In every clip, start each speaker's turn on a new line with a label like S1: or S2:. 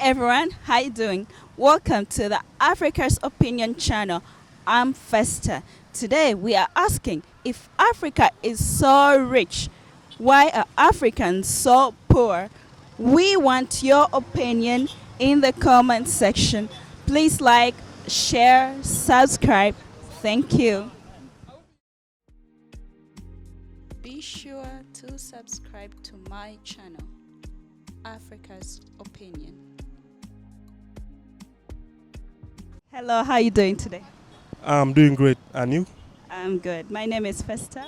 S1: everyone, how you doing? Welcome to the Africa's Opinion channel. I'm Festa. Today we are asking if Africa is so rich, why are Africans so poor? We want your opinion in the comment section. Please like, share, subscribe. Thank you. Be sure to subscribe to my channel, Africa's Opinion. Hello, how are you doing today?
S2: I'm doing great. And you?
S1: I'm good. My name is Festa.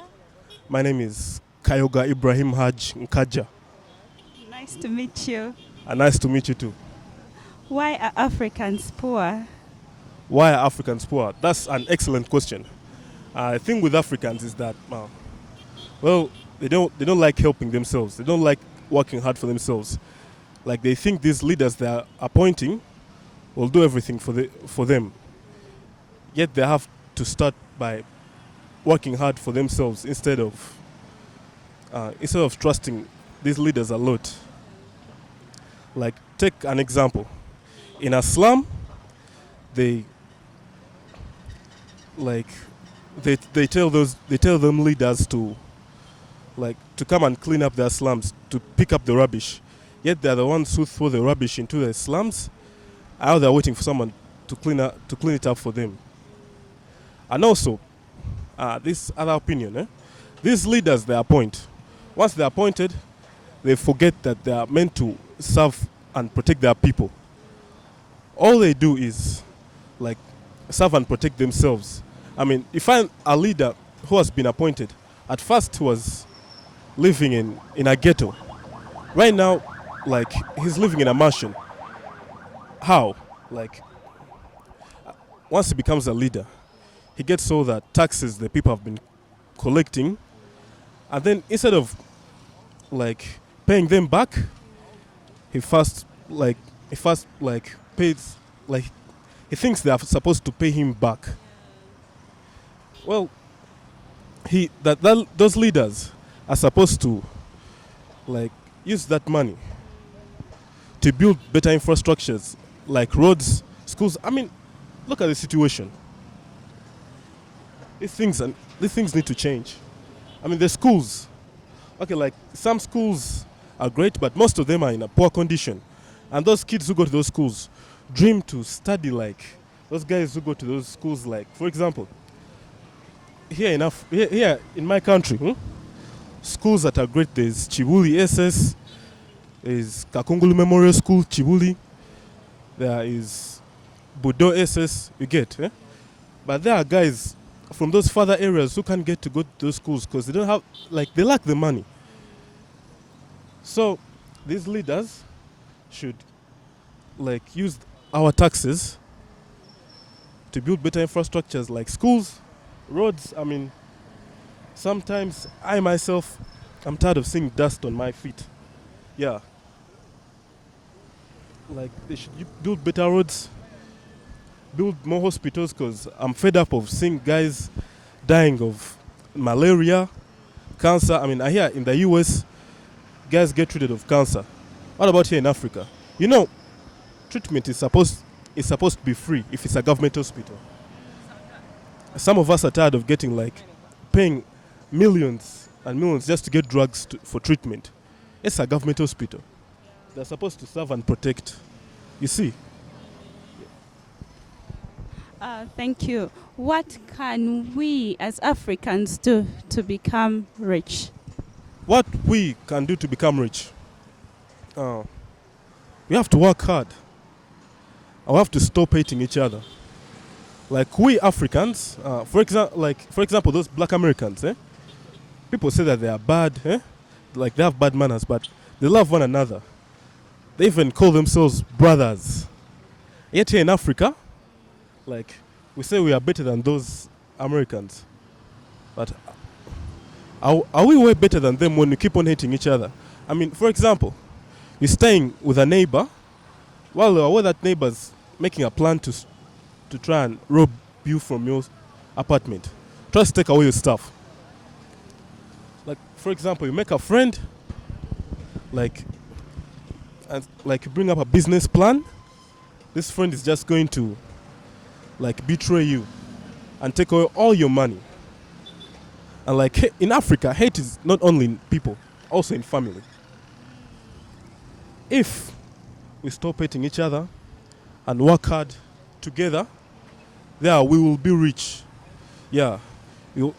S2: My name is Kayoga Ibrahim Haj Nkaja.
S1: Nice to meet you.
S2: And nice to meet you too.
S1: Why are Africans poor?
S2: Why are Africans poor? That's an excellent question. The thing with Africans is that, well, they don't like helping themselves. They don't like working hard for themselves. Like they think these leaders they are appointing will do everything for them. Yet they have to start by working hard for themselves instead of trusting these leaders a lot. Like take an example. In a slum, they tell them leaders to come and clean up their slums, to pick up the rubbish. Yet they are the ones who throw the rubbish into the slums. Now they are waiting for someone to clean it up for them. And also, this other opinion, these leaders they appoint. Once they're appointed, they forget that they are meant to serve and protect their people. All they do is serve and protect themselves. I mean, you find a leader who has been appointed. At first, he was living in a ghetto. Right now, he's living in a mansion. How? Once he becomes a leader, he gets all the taxes the people have been collecting, and then instead of paying them back, he first pays he thinks they are supposed to pay him back. Well, those leaders are supposed to use that money to build better infrastructures like roads, schools. I mean, look at the situation. These things need to change. I mean, the schools. Okay, some schools are great, but most of them are in a poor condition. And those kids who go to those schools dream to study like those guys who go to those schools. For example, here in my country, schools that are great. There's Chibuli SS, there's Kakungulu Memorial School, Chibuli. There is Budo SS, you get. But there are guys from those further areas who can't get to go to those schools because they don't have, they lack the money. So these leaders should use our taxes to build better infrastructures like schools, roads. I mean, sometimes I myself, I'm tired of seeing dust on my feet. Yeah. They should build better roads, build more hospitals, because I'm fed up of seeing guys dying of malaria, cancer. I mean, I hear in the US, guys get treated of cancer. What about here in Africa? You know, treatment is supposed to be free if it's a government hospital. Some of us are tired of getting paying millions and millions just to get drugs for treatment. It's a government hospital. They're supposed to serve and protect. You see?
S1: Thank you. What can we as Africans do to become rich?
S2: What we can do to become rich? We have to work hard. And we have to stop hating each other. We Africans, for example, those black Americans, people say that they are bad, they have bad manners, but they love one another. They even call themselves brothers. Yet here in Africa, we say we are better than those Americans. But are we way better than them when we keep on hating each other? I mean, for example, you're staying with a neighbor, while that neighbor's making a plan to try and rob you from your apartment. Try to take away your stuff. For example, you make a friend, and like you bring up a business plan, this friend is just going to like betray you and take away all your money. And like in Africa, hate is not only in people, also in family. If we stop hating each other and work hard together, there we will be rich. Yeah, you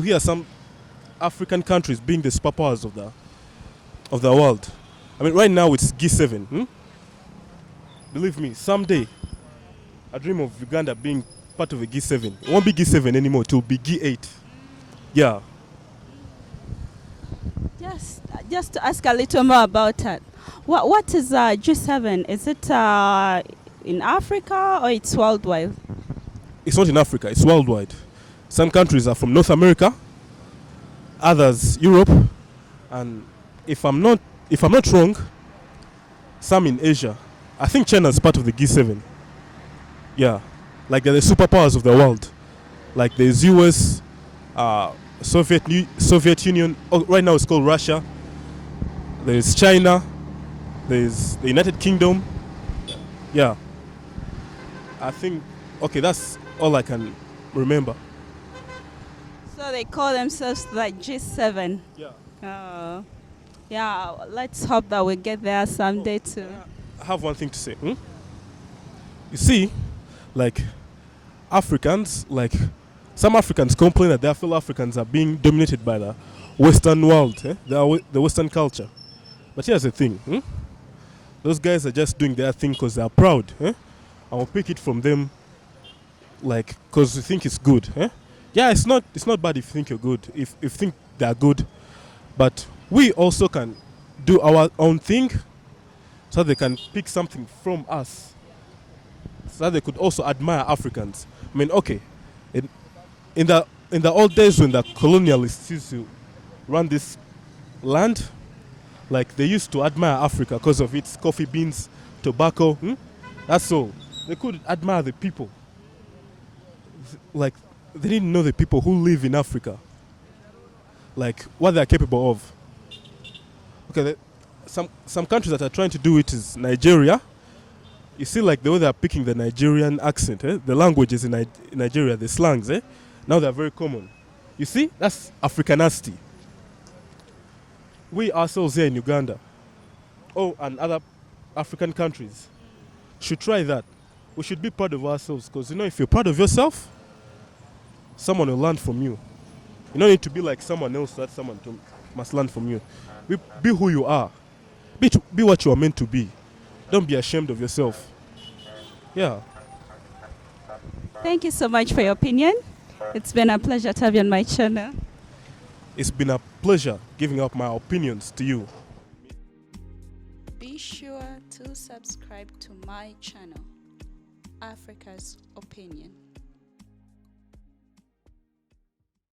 S2: hear some African countries being the superpowers of the world. I mean, right now it's G7. Believe me, someday I dream of Uganda being part of a G7. It won't be G7 anymore. It will be G8. Yeah.
S1: Just to ask a little more about that. What is G7? Is it in Africa or it's worldwide?
S2: It's not in Africa. It's worldwide. Some countries are from North America, others Europe, and if I'm not wrong, some in Asia. I think China is part of the G7. Yeah, like they're the superpowers of the world. Like there's US, Soviet Union. Oh, right now it's called Russia. There's China. There's the United Kingdom. Yeah. I think okay, that's all I can remember.
S1: So they call themselves like G7.
S2: Yeah.
S1: Oh, yeah. Let's hope that we get there someday too.
S2: I have one thing to say. You see, like Africans, like some Africans complain that their fellow Africans are being dominated by the Western world, the Western culture. But here's the thing. Those guys are just doing their thing because they are proud. I will pick it from them, like, because you think it's good. Yeah, it's not bad if you think you're good, if you think they are good. But we also can do our own thing so they can pick something from us. So that they could also admire Africans. I mean, okay, in the old days when the colonialists used to run this land, like they used to admire Africa because of its coffee beans, tobacco. That's all. They could admire the people. Like they didn't know the people who live in Africa. Like what they are capable of. Okay, some countries that are trying to do it is Nigeria. You see, like the way they are picking the Nigerian accent, the languages in Nigeria, the slangs, now they are very common. You see, that's Africanasti. We ourselves here in Uganda, and other African countries, should try that. We should be proud of ourselves because, if you're proud of yourself, someone will learn from you. You don't need to be like someone else that someone must learn from you. Be who you are. Be what you are meant to be. Don't be ashamed of yourself. Yeah.
S1: Thank you so much for your opinion. It's been a pleasure to have you on my channel.
S2: It's been a pleasure giving up my opinions to you.
S1: Be sure to subscribe to my channel, Africa's Opinion.